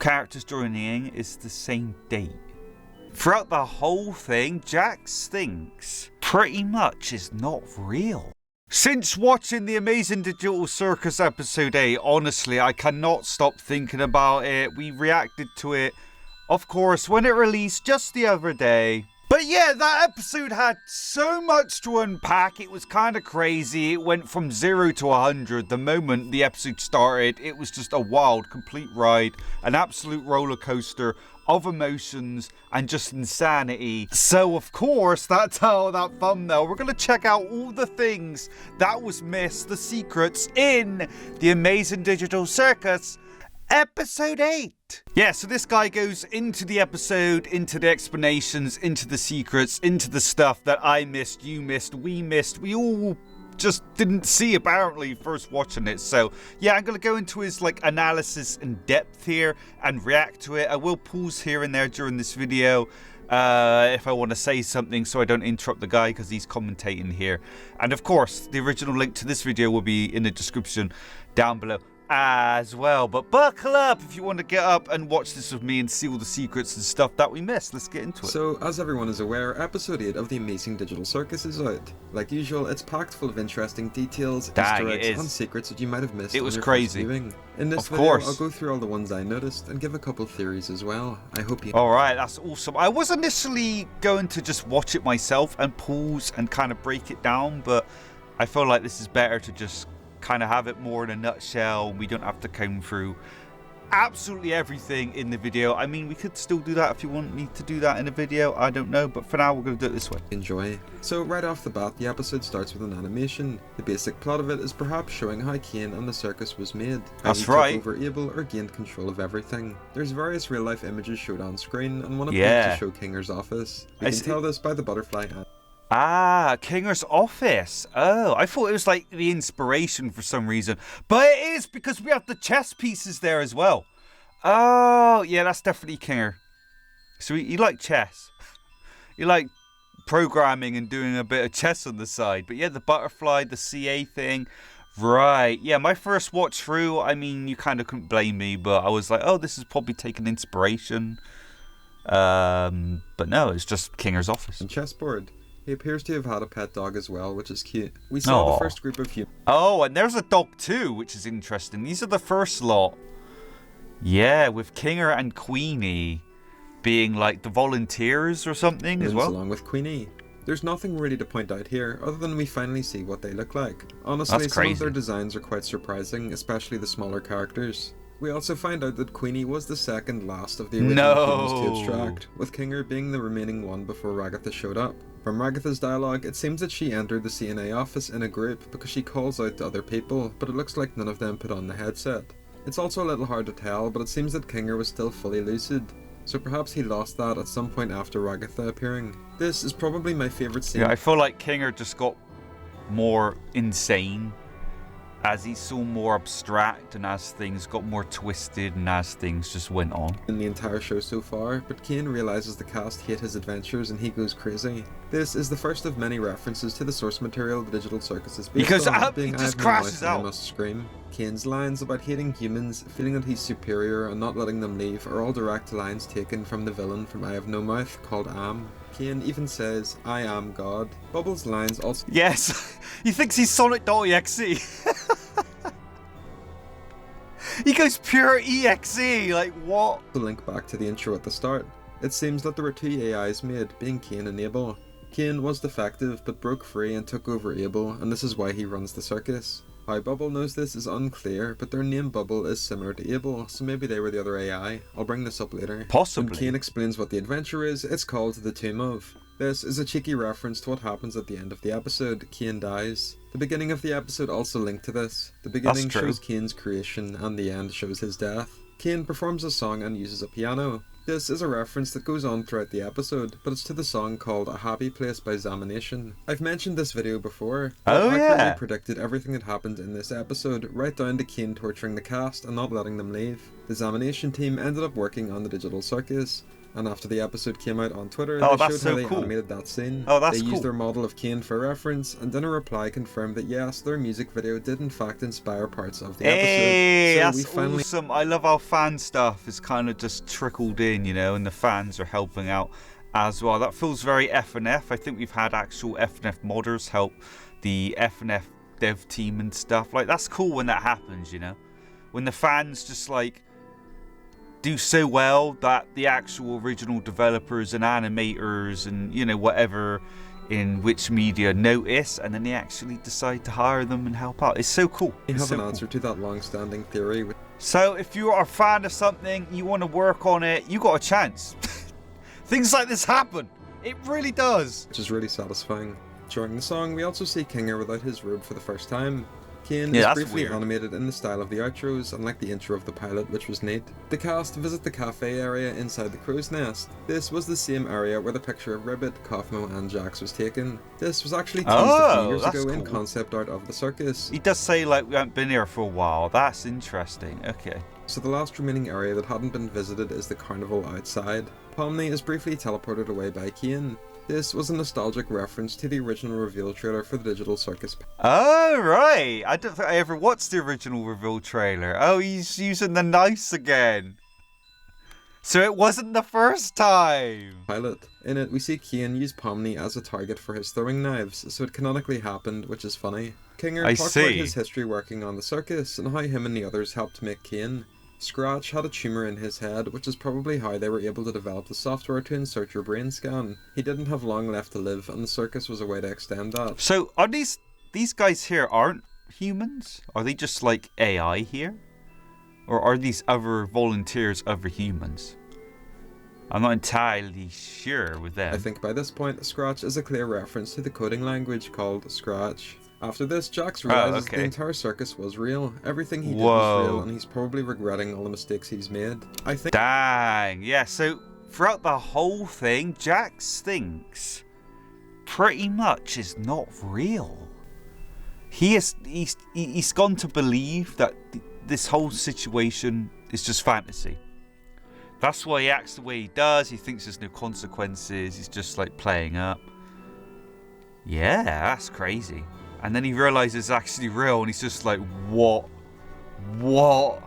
characters joining is the same date. Throughout the whole thing, Jax thinks pretty much is not real. Since watching the Amazing Digital Circus episode 8, honestly, I cannot stop thinking about it. We reacted to it, of course, when it released just the other day. But yeah, that episode had so much to unpack. It was kind of crazy. It went from 0 to 100 the moment the episode started. It was just a wild, complete ride, an absolute roller coaster of emotions and just insanity. So of course, that's how that thumbnail. We're gonna check out all the things that was missed, the secrets in the Amazing Digital Circus episode 8. Yeah, so this guy goes into the episode, into the explanations, into the secrets, into the stuff that I missed, you missed, we all just didn't see apparently first watching it. So yeah, I'm gonna go into his like analysis in depth here and react to it. I will pause here and there during this video if I want to say something, so I don't interrupt the guy because he's commentating here. And of course, the original link to this video will be in the description down below as well. But buckle up if you want to get up and watch this with me and see all the secrets and stuff that we missed. Let's get into it. So, as everyone is aware, episode 8 of the Amazing Digital Circus is out. Like usual, it's packed full of interesting details, Easter eggs and secrets that you might have missed. It was crazy. In this video, I'll go through all the ones I noticed and give a couple theories as well. I hope you... Alright, that's awesome. I was initially going to just watch it myself and pause and kind of break it down, but I feel like this is better to just kind of have it more in a nutshell. We don't have to comb through absolutely everything in the video. I mean, we could still do that if you want me to do that in a video. I don't know, but for now we're going to do it this way. Enjoy. So right off the bat, the episode starts with an animation. The basic plot of it is perhaps showing how Kane and the circus was made. That's right. Took over Abel or gained control of everything. There's various real life images showed on screen, and one of them is to show Kinger's office. We can tell this by the butterfly hand. Ah, Kinger's office. Oh, I thought it was like the inspiration for some reason. But it is, because we have the chess pieces there as well. Oh, yeah, that's definitely Kinger. So you like chess. You like programming and doing a bit of chess on the side. But yeah, the butterfly, the CA thing. Right. Yeah, my first watch through, I mean, you kind of couldn't blame me. But I was like, oh, this is probably taking inspiration. But no, it's just Kinger's office. And chessboard. He appears to have had a pet dog as well, which is cute. We saw the first group of humans. Oh, and there's a dog too, which is interesting. These are the first lot. Yeah, with Kinger and Queenie being like the volunteers or something as well. Along with Queenie. There's nothing really to point out here, other than we finally see what they look like. Honestly, some of their designs are quite surprising, especially the smaller characters. We also find out that Queenie was the second last of the original humans to abstract, with Kinger being the remaining one before Ragatha showed up. From Ragatha's dialogue, it seems that she entered the CNA office in a group because she calls out to other people, but it looks like none of them put on the headset. It's also a little hard to tell, but it seems that Kinger was still fully lucid, so perhaps he lost that at some point after Ragatha appearing. This is probably my favourite scene. Yeah, I feel like Kinger just got more insane as he saw more abstract and as things got more twisted and as things just went on. In the entire show so far, but Kane realises the cast hate his adventures and he goes crazy. This is the first of many references to the source material the Digital Circus is based on, being he just crashes out. I must scream. Kane's lines about hating humans, feeling that he's superior and not letting them leave are all direct lines taken from the villain from I Have No Mouth called Am. Kane even says, I am God. Bubbles' lines also... Yes, he thinks he's Sonic.exe. He goes pure EXE, like what? To link back to the intro at the start, it seems that there were two AIs made, being Kane and Abel. Kane was defective but broke free and took over Abel, and this is why he runs the circus. How Bubble knows this is unclear, but their name Bubble is similar to Abel, so maybe they were the other AI. I'll bring this up later. Possibly. When Kane explains what the adventure is, it's called the Tomb of. This is a cheeky reference to what happens at the end of the episode. Kane dies. The beginning of the episode also linked to this. The beginning shows Kane's creation, and the end shows his death. Kane performs a song and uses a piano. This is a reference that goes on throughout the episode, but it's to the song called A Happy Place by Zamination. I've mentioned this video before. I accurately predicted everything that happened in this episode, right down to Kane torturing the cast and not letting them leave. The Zamination team ended up working on the Digital Circus. And after the episode came out on Twitter, Oh, they that's showed so how they cool. animated that scene. Oh, that's They cool. used their model of Kane for reference, and in a reply confirmed that yes, their music video did in fact inspire parts of the Hey, episode. So that's awesome. I love how fan stuff is kind of just trickled in, you know, and the fans are helping out as well. That feels very FNF. I think we've had actual FNF modders help the FNF dev team and stuff. Like, that's cool when that happens, you know, when the fans just like do so well that the actual original developers and animators and, you know, whatever in which media notice, and then they actually decide to hire them and help out. It's so cool. We have so an answer to that long-standing theory. So if you are a fan of something, you want to work on it, you got a chance. Things like this happen. It really does. Which is really satisfying. During the song, we also see Kinger without his robe for the first time. Kane is briefly animated in the style of the outros, unlike the intro of the pilot, which was neat. The cast visit the cafe area inside the crow's nest. This was the same area where the picture of Ribbit, Kaufmo and Jax was taken. This was actually teased a few years ago in concept art of the circus. He does say, like, we haven't been here for a while. That's interesting. Okay. So the last remaining area that hadn't been visited is the carnival outside. Pomni is briefly teleported away by Kane. This was a nostalgic reference to the original reveal trailer for the Digital Circus. Oh, right. I don't think I ever watched the original reveal trailer. Oh, he's using the knives again. So it wasn't the first time. Pilot. In it, we see Kane use Pomni as a target for his throwing knives, so it canonically happened, which is funny. Kinger talked about his history working on the circus and how him and the others helped make Kane. Scratch had a tumour in his head, which is probably how they were able to develop the software to insert your brain scan. He didn't have long left to live, and the circus was a way to extend that. So are these guys here aren't humans? Are they just like AI here? Or are these other volunteers other humans? I'm not entirely sure with them. I think by this point, Scratch is a clear reference to the coding language called Scratch. After this, Jax realizes the entire circus was real. Everything he did was real, and he's probably regretting all the mistakes he's made. I think. Dang, yeah, so throughout the whole thing, Jax thinks pretty much is not real. He's gone to believe that this whole situation is just fantasy. That's why he acts the way he does. He thinks there's no consequences. He's just like playing up. Yeah, that's crazy. And then he realizes it's actually real, and he's just like, what? What?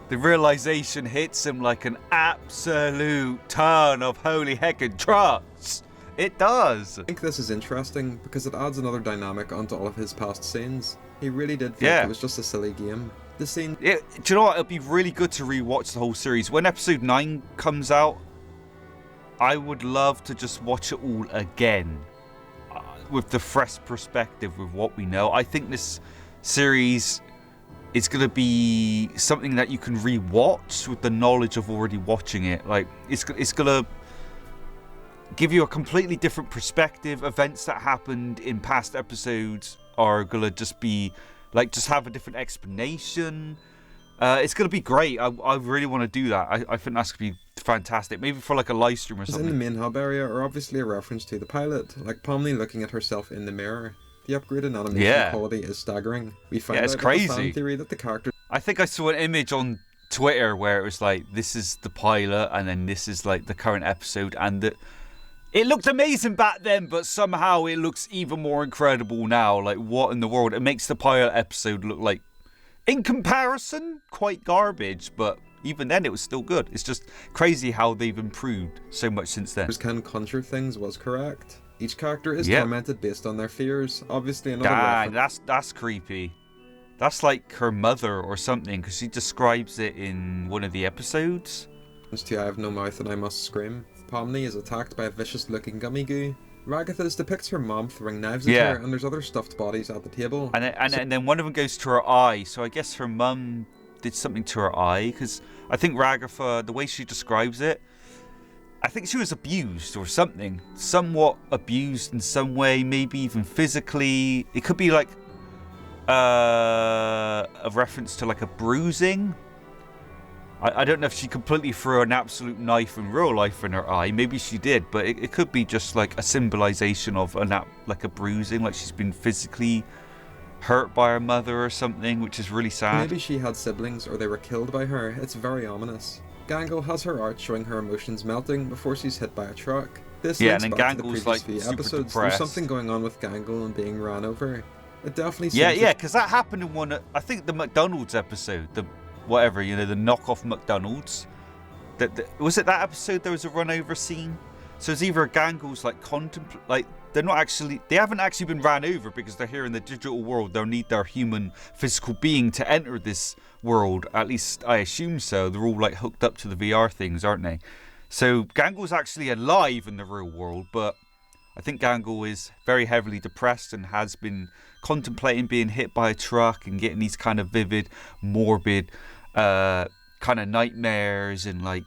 The realization hits him like an absolute ton of holy heckin' trucks. It does. I think this is interesting because it adds another dynamic onto all of his past scenes. He really did think it was just a silly game. The scene. Do you know what? It'll be really good to rewatch the whole series. When episode 9 comes out, I would love to just watch it all again. With the fresh perspective with what we know. I think this series is going to be something that you can rewatch with the knowledge of already watching it. Like, it's going to give you a completely different perspective. Events that happened in past episodes are going to just be, like, just have a different explanation. It's going to be great. I really want to do that. I think that's going to be fantastic. Maybe for like a live stream or something. In the main hub area are obviously a reference to the pilot, like Pomni looking at herself in the mirror. The upgraded animation quality is staggering. We find out crazy. The fan theory that the character. I think I saw an image on Twitter where it was like, this is the pilot and then this is like the current episode, and it looked amazing back then, but somehow it looks even more incredible now. Like, what in the world? It makes the pilot episode look like, in comparison, quite garbage, but even then it was still good. It's just crazy how they've improved so much since then. Can conjure things was correct. Each character is tormented based on their fears. Obviously another reference. That's creepy. That's like her mother or something, because she describes it in one of the episodes. To I have no mouth and I must scream. Pomni is attacked by a vicious looking gummy goo. Ragathis depicts her mom throwing knives at her, and there's other stuffed bodies at the table. And then one of them goes to her eye, so I guess her mum did something to her eye, because I think Ragatha, the way she describes it, I think she was abused or something. Somewhat abused in some way, maybe even physically. It could be like a reference to like a bruising. I don't know if she completely threw an absolute knife in real life in her eye. Maybe she did, but it could be just like a symbolization of like a bruising, like she's been physically hurt by her mother or something, which is really sad. Maybe she had siblings or they were killed by her. It's very ominous. Gangle has her art showing her emotions melting before she's hit by a truck. This yeah, links and then back to the Gangle's previous like few episodes. There's something going on with Gangle and being ran over. It definitely seems yeah, because that happened in one, I think the McDonald's episode, the whatever, you know, the knockoff McDonald's. Was it that episode there was a run over scene? So it's either Gangle's like they haven't actually been ran over because they're here in the digital world. They'll need their human physical being to enter this world. At least I assume so. They're all like hooked up to the VR things, aren't they? So Gangle's actually alive in the real world, but I think Gangle is very heavily depressed and has been contemplating being hit by a truck and getting these kind of vivid, morbid kind of nightmares and like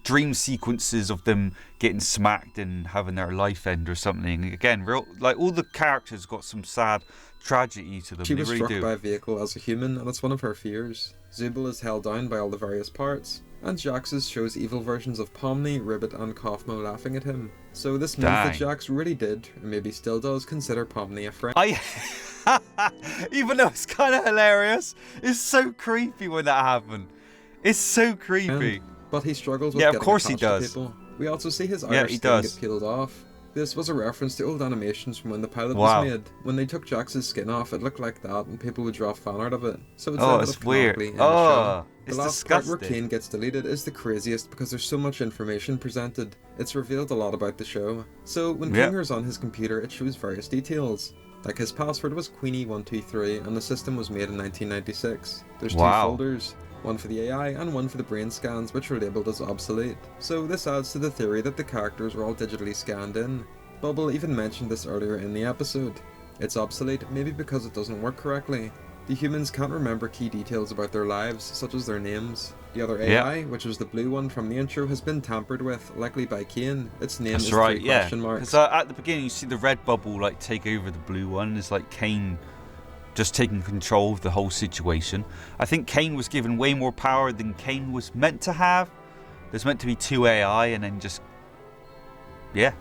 dream sequences of them getting smacked and having their life end or something. Again, like all the characters got some sad tragedy to them. She was struck by a vehicle as a human, and that's one of her fears. Zubul is held down by all the various parts, and Jax's shows evil versions of Pomni, Ribbit, and Kaufmo laughing at him. So this means that Jax really did, or maybe still does, consider Pomni a friend. Even though it's kind of hilarious, it's so creepy when that happened. It's so creepy. But he struggles with getting attached to people. We also see his Irish skin get peeled off. This was a reference to old animations from when the pilot was made. When they took Jax's skin off, it looked like that, and people would draw fan art of it. So it's weird. The It's last disgusting. part where Kane gets deleted is the craziest because there's so much information presented. It's revealed a lot about the show. So when Kinger's on his computer, it shows various details. Like his password was Queenie123, and the system was made in 1996. There's two folders. One for the AI and one for the brain scans, which are labelled as obsolete. So this adds to the theory that the characters were all digitally scanned in. Bubble even mentioned this earlier in the episode. It's obsolete, maybe because it doesn't work correctly. The humans can't remember key details about their lives, such as their names. The other AI, which was the blue one from the intro, has been tampered with, likely by Kane. Its name is three question marks. Because at the beginning you see the red bubble like take over the blue one. It's like Kane just taking control of the whole situation. I think Kane was given way more power than Kane was meant to have. There's meant to be two AI and then just,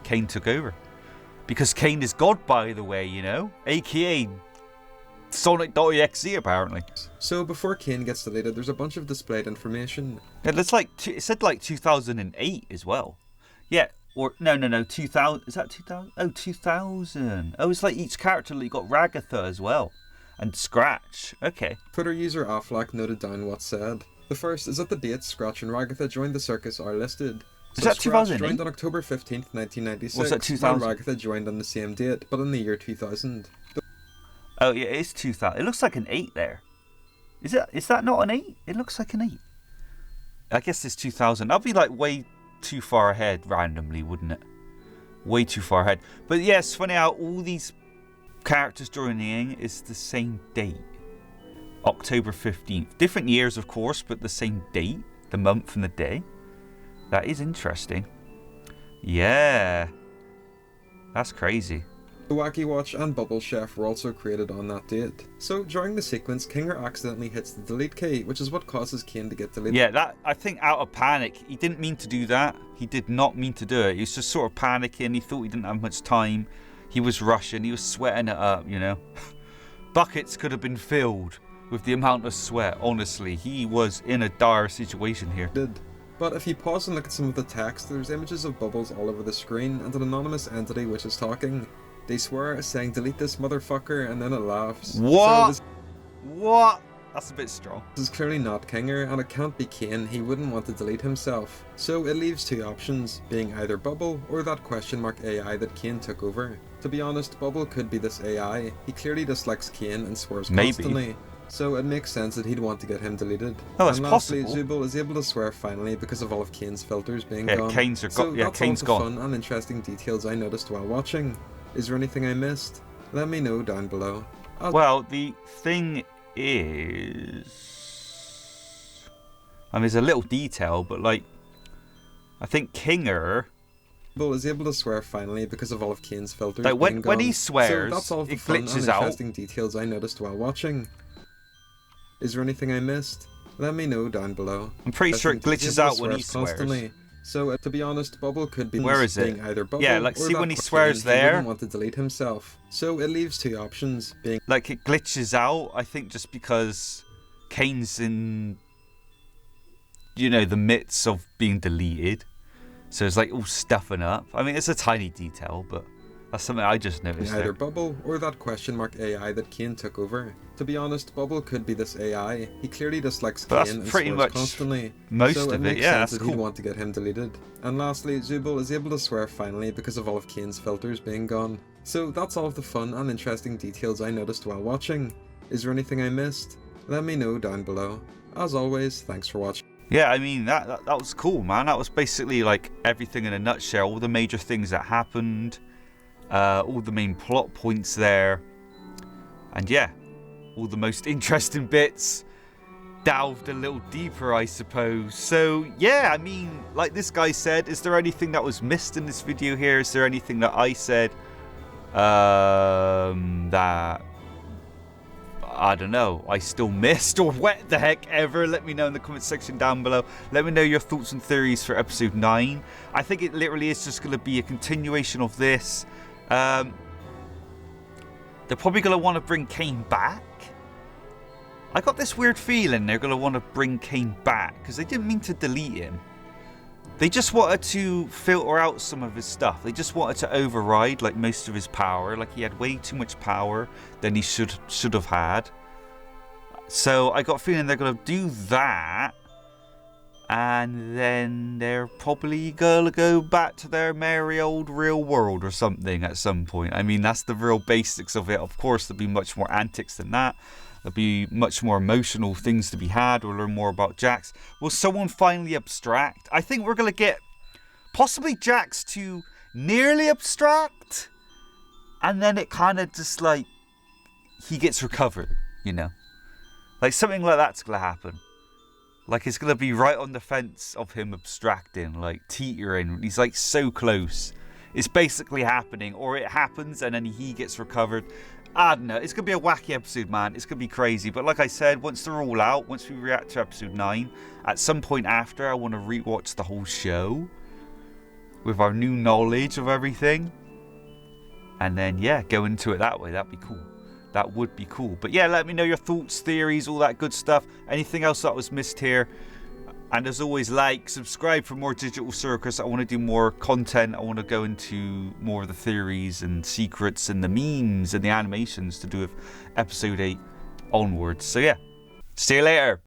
Kane took over. Because Kane is God, by the way, you know? AKA Sonic.exe, apparently. So before Kane gets deleted, there's a bunch of displayed information. Yeah, it said like 2008 as well. Yeah, or no, 2000, is that 2000? Oh, 2000. Oh, it's like each character like got Ragatha as well. And Scratch. Okay. Twitter user Aflac noted down what's said. The first is that the dates Scratch and Ragatha joined the circus are listed. So is that 2008? Scratch joined on October 15th, 1996. Was that 2000? While Ragatha joined on the same date, but in the year 2000. Oh yeah, it is 2000. It looks like an 8 there. Is that not an 8? It looks like an 8. I guess it's 2000. That'd be like way too far ahead randomly, wouldn't it? Way too far ahead. But yeah, it's funny how all these characters joining is the same date. October 15th. Different years, of course, but the same date. The month and the day. That is interesting. Yeah. That's crazy. The Wacky Watch and Bubble Chef were also created on that date. So during the sequence, Kinger accidentally hits the delete key, which is what causes Kane to get deleted. Yeah, that I think out of panic. He didn't mean to do that. He did not mean to do it. He was just sort of panicking. He thought he didn't have much time. He was rushing. He was sweating it up, you know. Buckets could have been filled with the amount of sweat. Honestly, he was in a dire situation here. But if you pause and look at some of the text, there's images of bubbles all over the screen and an anonymous entity which is talking. They swear, saying, "Delete this motherfucker," and then it laughs. What? What? That's a bit strong. This is clearly not Kinger, and it can't be Kane. He wouldn't want to delete himself. So it leaves two options, being either Bubble or that question mark AI that Kane took over. To be honest, Bubble could be this AI. He clearly dislikes Kane and swears constantly. So it makes sense that he'd want to get him deleted. Oh, it's and lastly, possible. Zubul is able to swear finally because of all of Kane's filters being Yeah, gone. Kane's That's all the gone. fun and interesting details I noticed while watching. Is there anything I missed? Let me know down below. Well, the thing is, I mean, there's a little detail, but like, I think Kinger is able to swear finally because of all of Kane's filters like being gone. when he swears, so that's all the it fun and glitches out. interesting details I noticed while watching. Is there anything I missed? Let me know down below. I'm pretty sure it glitches out when he swears. Constantly. So to be honest, Bubble could be Where is being it? either Bubble Yeah, like or see that when he Kane. swears He there. wouldn't want to delete himself. So it leaves two options, being Like it glitches out, I think, just because Kane's in you know, the midst of being deleted. So it's like all stuffing up. I mean, it's a tiny detail, but that's something I just noticed. Either Bubble or that question mark AI that Kane took over. To be honest, Bubble could be this AI. He clearly dislikes Kane and swears constantly. Most so of it makes sense that's that cool. He'd want to get him deleted. And lastly, Zooble is able to swear finally because of all of Kane's filters being gone. So that's all of the fun and interesting details I noticed while watching. Is there anything I missed? Let me know down below. As always, thanks for watching. Yeah, I mean, that was cool, man. That was basically like everything in a nutshell. All the major things that happened. All the main plot points there. And yeah, all the most interesting bits. Delved a little deeper, I suppose. So yeah, I mean, like this guy said, is there anything that was missed in this video here? Is there anything that I said that, I don't know, I still missed, or what the heck ever? Let me know in the comment section down below. Let me know your thoughts and theories for episode 9. I think it literally is just going to be a continuation of this. They're probably going to want to bring Kane back. I got this weird feeling they're going to want to bring Kane back, because they didn't mean to delete him. They just wanted to filter out some of his stuff. They just wanted to override like most of his power. Like he had way too much power than he should have had. So I got a feeling they're going to do that. And then they're probably going to go back to their merry old real world or something at some point. I mean, that's the real basics of it. Of course, there'll be much more antics than that. There'll be much more emotional things to be had. We'll learn more about Jax. Will someone finally abstract? I think we're going to get possibly Jax to nearly abstract. And then it kind of just like, he gets recovered, you know. Like something like that's going to happen. Like it's going to be right on the fence of him abstracting, like teetering. He's like so close. It's basically happening, or it happens and then he gets recovered. I don't know. It's going to be a wacky episode, man. It's going to be crazy. But like I said, once they're all out, once we react to episode 9, at some point after, I want to rewatch the whole show with our new knowledge of everything. And then, yeah, go into it that way. That'd be cool. That would be cool. But yeah, let me know your thoughts, theories, all that good stuff. Anything else that was missed here. And as always, like, subscribe for more Digital Circus. I want to do more content. I want to go into more of the theories and secrets and the memes and the animations to do with episode 8 onwards. So yeah, see you later.